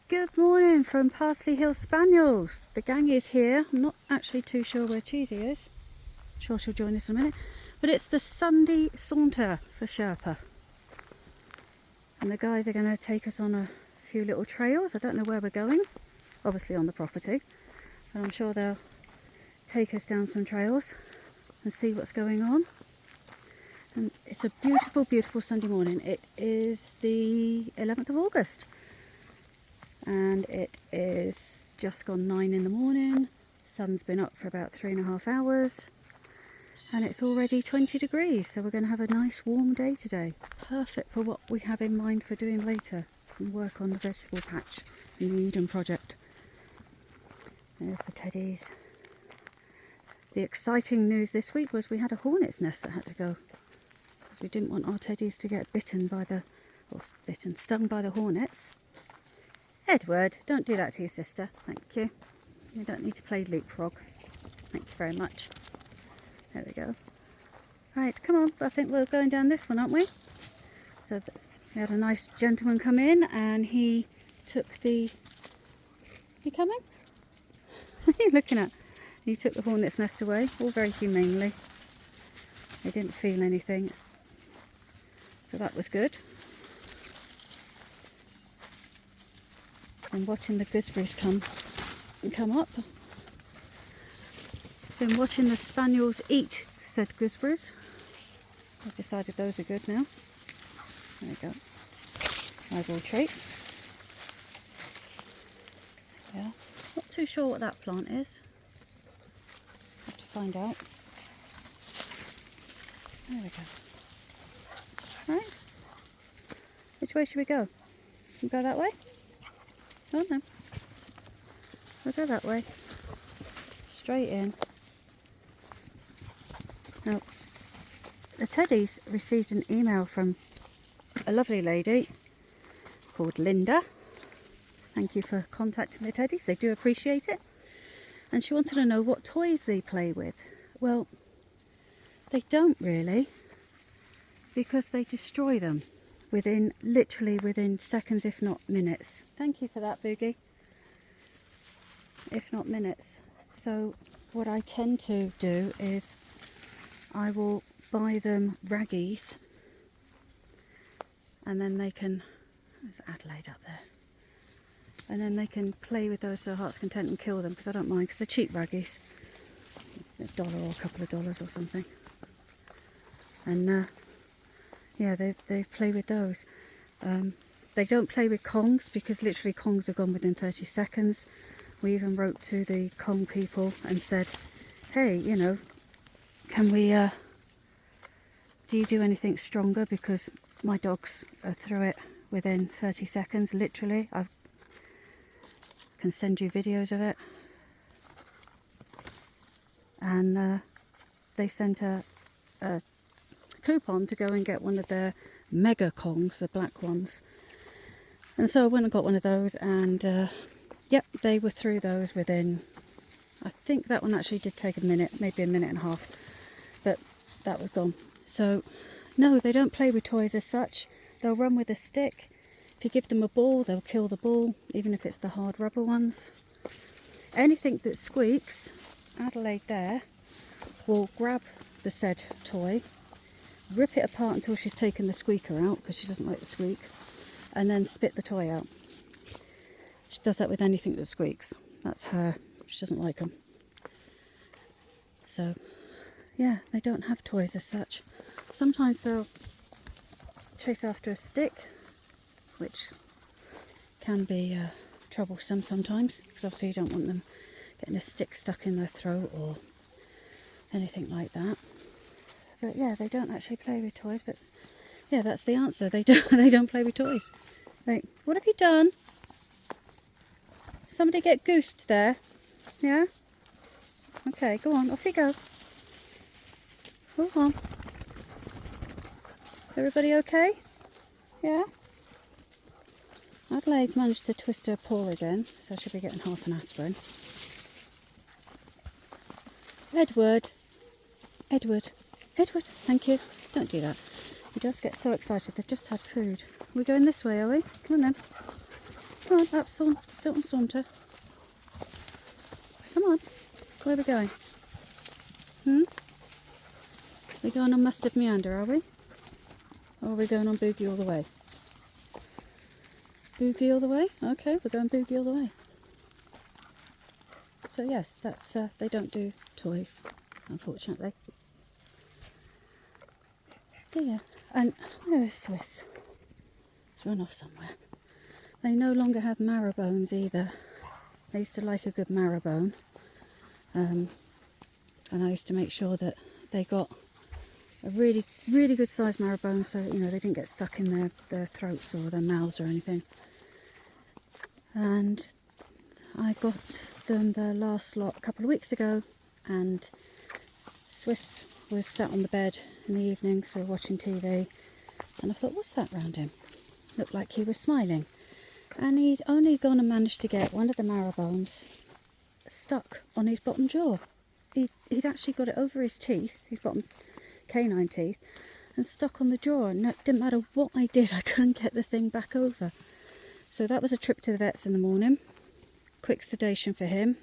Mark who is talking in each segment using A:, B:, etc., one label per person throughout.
A: Good morning from Parsley Hill Spaniels. The gang is here. I'm not actually too sure where Cheesy is. I'm sure she'll join us in a minute. But it's the Sunday Saunter for Sherpa. And the guys are going to take us on a few little trails. I don't know where we're going. Obviously on the property. But I'm sure they'll take us down some trails and see what's going on. And it's a beautiful, beautiful Sunday morning. It is the 11th of August. And it is just gone 9 in the morning. Sun's been up for about 3.5 hours. And it's already 20 degrees. So we're going to have a nice warm day today. Perfect for what we have in mind for doing later. Some work on the vegetable patch in the Eden project. There's the Teddies. The exciting news this week was we had a hornet's nest that had to go. Because we didn't want our Teddies to get stung by the hornets. Edward, don't do that to your sister. Thank you. You don't need to play leapfrog. Thank you very much. There we go. Right, come on. I think we're going down this one, aren't we? So we had a nice gentleman come in and he took the... You coming? What are you looking at? He took the hornet's nest away, all very humanely. They didn't feel anything. So that was good. Been watching the gooseberries come up. Been watching the spaniels eat said gooseberries. I've decided those are good now. There we go. Eyeball treat. Yeah. Not too sure what that plant is. Have to find out. There we go. Right. Which way should we go? Can we go that way? Go on then. We'll go that way. Straight in. Now, the Teddies received an email from a lovely lady called Linda. Thank you for contacting the Teddies. They do appreciate it. And she wanted to know what toys they play with. Well, they don't really, because they destroy them. Literally within seconds, if not minutes. Thank you for that, Boogie. If not minutes. So what I tend to do is I will buy them raggies and then they can, there's Adelaide up there, and then they can play with those to their heart's content and kill them, because I don't mind, because they're cheap raggies, $1 or a couple of dollars or something. And yeah, they play with those. They don't play with Kongs, because literally Kongs are gone within 30 seconds. We even wrote to the Kong people and said, hey, you know, can we, do you do anything stronger? Because my dogs are through it within 30 seconds, literally. I can send you videos of it. And they sent a coupon to go and get one of their mega Kongs, the black ones. And so I went and got one of those, and yep, they were through those within, I think that one actually did take a minute, maybe a minute and a half, but that was gone. So no, they don't play with toys as such. They'll run with a stick. If you give them a ball, they'll kill the ball, even if it's the hard rubber ones. Anything that squeaks, Adelaide there will grab the said toy, rip it apart until she's taken the squeaker out, because she doesn't like the squeak, and then spit the toy out. She does that with anything that squeaks. That's her. She doesn't like them. So, yeah, they don't have toys as such. Sometimes they'll chase after a stick, which can be troublesome sometimes, because obviously you don't want them getting a stick stuck in their throat or anything like that. But yeah, they don't actually play with toys. But yeah, that's the answer. They don't play with toys. Right, what have you done? Somebody get goosed there? Yeah? Okay, go on, off you go. Go on. Everybody okay? Yeah? Adelaide's managed to twist her paw again, so she'll be getting half an aspirin. Edward. Edward. Edward, thank you. Don't do that. He does get so excited. They've just had food. We're going this way, are we? Come on then. Come Come on, up, Stilton Saunter. Come on. Where are we going? We're going on Mustard Meander, are we? Or are we going on Boogie all the way? Boogie all the way? Okay, we're going Boogie all the way. So yes, that's they don't do toys, unfortunately. Yeah, and where is Swiss? It's run off somewhere. They no longer have marrowbones either. They used to like a good marrowbone, and I used to make sure that they got a really good sized marrowbone, so you know they didn't get stuck in their throats or their mouths or anything. And I got them the last lot a couple of weeks ago, and Swiss was sat on the bed in the evenings, we were watching TV, and I thought, what's that round him? Looked like he was smiling. And he'd only gone and managed to get one of the marrowbones stuck on his bottom jaw. He'd actually got it over his teeth, his bottom canine teeth, and stuck on the jaw, and it didn't matter what I did, I couldn't get the thing back over. So that was a trip to the vets in the morning. Quick sedation for him.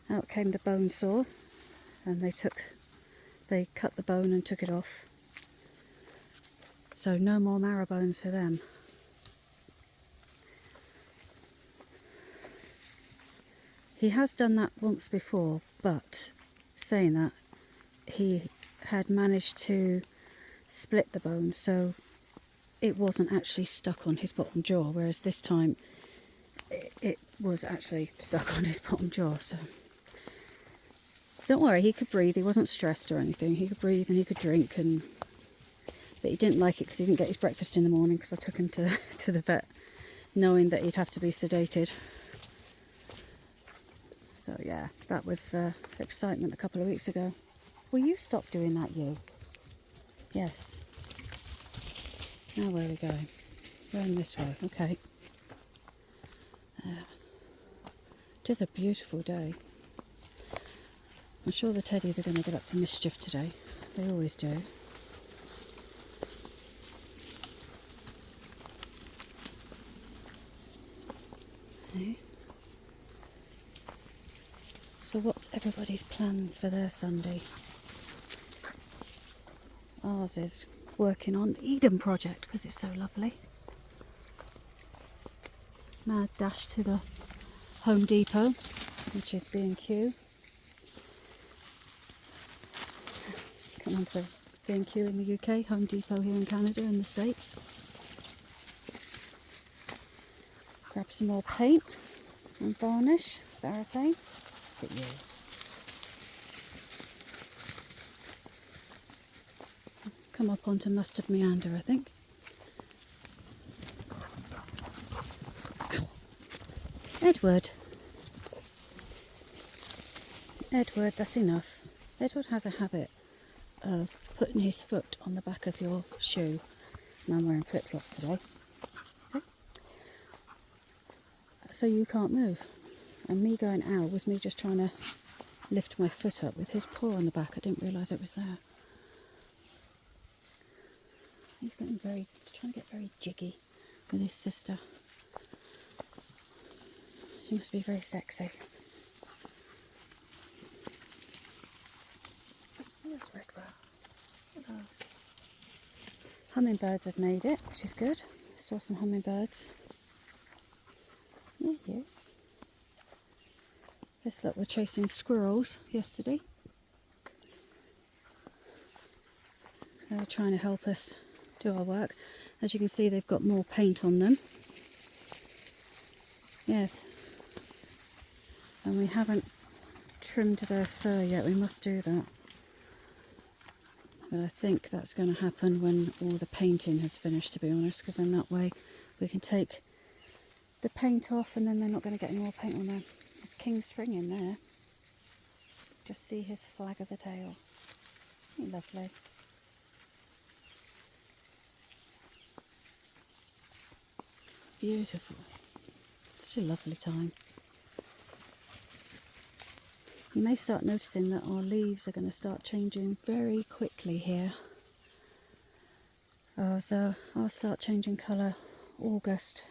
A: Out came the bone saw, and they cut the bone and took it off. So no more marrowbones for them. He has done that once before, but saying that, he had managed to split the bone, so it wasn't actually stuck on his bottom jaw, whereas this time it was actually stuck on his bottom jaw. So don't worry, he could breathe, he wasn't stressed or anything, he could breathe and he could drink, but he didn't like it because he didn't get his breakfast in the morning, because I took him to the vet knowing that he'd have to be sedated. So yeah, that was excitement a couple of weeks ago. Will you stop doing that, you? Yes. Now where are we going? Going this way, okay. It is a beautiful day. I'm sure the Teddies are going to get up to mischief today. They always do. Okay. So what's everybody's plans for their Sunday? Ours is working on the Eden project because it's so lovely. Mad dash to the Home Depot, which is B&Q. Come on to the B&Q in the UK, Home Depot here in Canada and the States. Grab some more paint and varnish, Varapaint. Look at you. Come up onto Mustard Meander, I think. Ow. Edward, that's enough. Edward has a habit of putting his foot on the back of your shoe. And I'm wearing flip-flops today. Okay. So you can't move. And me going ow was me just trying to lift my foot up with his paw on the back. I didn't realise it was there. He's trying to get very jiggy with his sister. She must be very sexy. Where's Redwell? Hello. Hummingbirds have made it, which is good. Saw some hummingbirds. Yeah. This lot were chasing squirrels yesterday. So they're trying to help us do our work. As you can see, they've got more paint on them. Yes. And we haven't trimmed their fur yet. We must do that. But I think that's going to happen when all the painting has finished, to be honest, because then that way we can take the paint off and then they're not going to get any more paint on there. There's King Spring in there. Just see his flag of a tail. Isn't he lovely? Beautiful. Such a lovely time. You may start noticing that our leaves are going to start changing very quickly here. So I'll start changing colour August.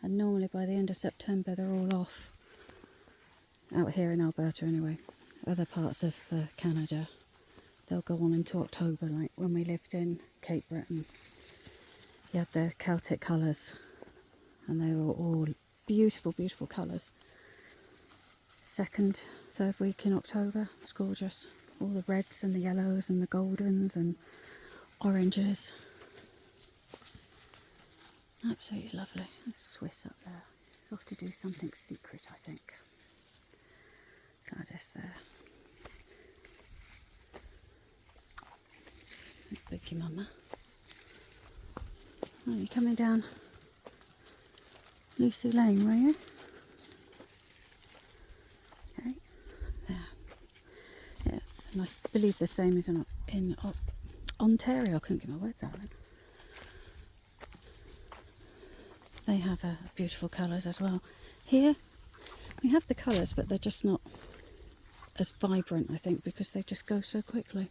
A: And normally by the end of September they're all off. Out here in Alberta anyway. Other parts of Canada, they'll go on into October, like when we lived in Cape Breton. You had the Celtic colours, and they were all beautiful, beautiful colours. Second, third week in October, it's gorgeous. All the reds and the yellows and the goldens and oranges. Absolutely lovely. There's Swiss up there. He's off to do something secret, I think. Gladys there. Bookie Mama. Oh, you're coming down Lucy Lane, were you? Okay, there. Yeah, and I believe the same is in Ontario. I couldn't get my words out then. They have beautiful colours as well. Here, we have the colours, but they're just not as vibrant, I think, because they just go so quickly.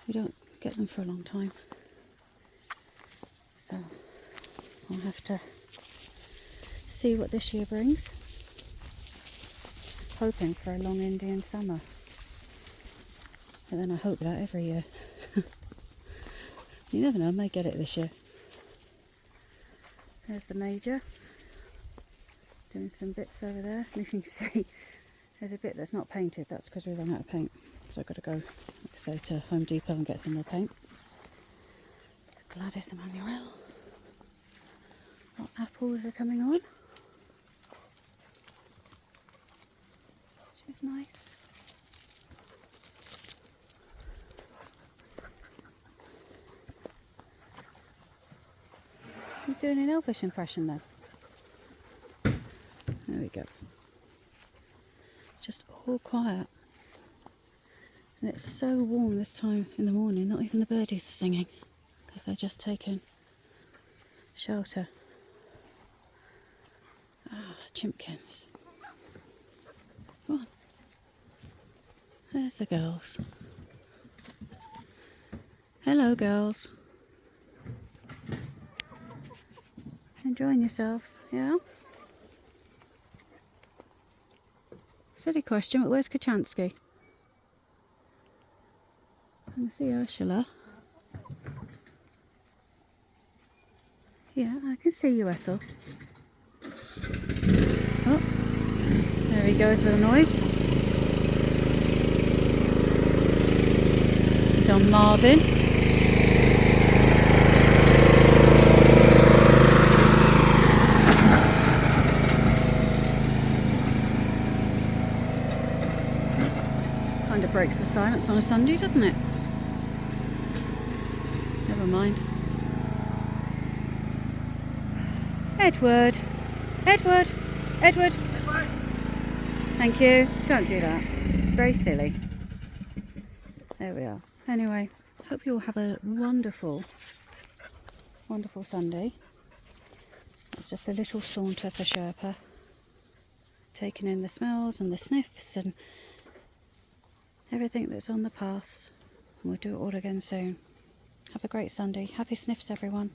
A: We don't get them for a long time. So, I'll have to see what this year brings. Hoping for a long Indian summer. But then I hope that every year. You never know, I may get it this year. There's the Major. Doing some bits over there. And you can see there's a bit that's not painted. That's because we ran out of paint. So I've got to go, like I say, to Home Depot and get some more paint. Gladys Emmanuel. What apples are coming on? Which is nice. You're doing an elvish impression there. There we go. Just all quiet. And it's so warm this time in the morning, not even the birdies are singing, because they're just taking shelter. Ah, chimpkins. Come on. There's the girls. Hello, girls. Enjoying yourselves, yeah? Silly question, but where's Kachansky? I can see Ursula. Yeah, I can see you, Ethel. Oh, there he goes with a noise. He's on Marvin. Kind of breaks the silence on a Sunday, doesn't it? Never mind. Edward! Edward! Edward! Thank you. Don't do that. It's very silly. There we are. Anyway, hope you all have a wonderful, wonderful Sunday. It's just a little saunter for Sherpa. Taking in the smells and the sniffs and everything that's on the paths. We'll do it all again soon. Have a great Sunday. Happy sniffs, everyone.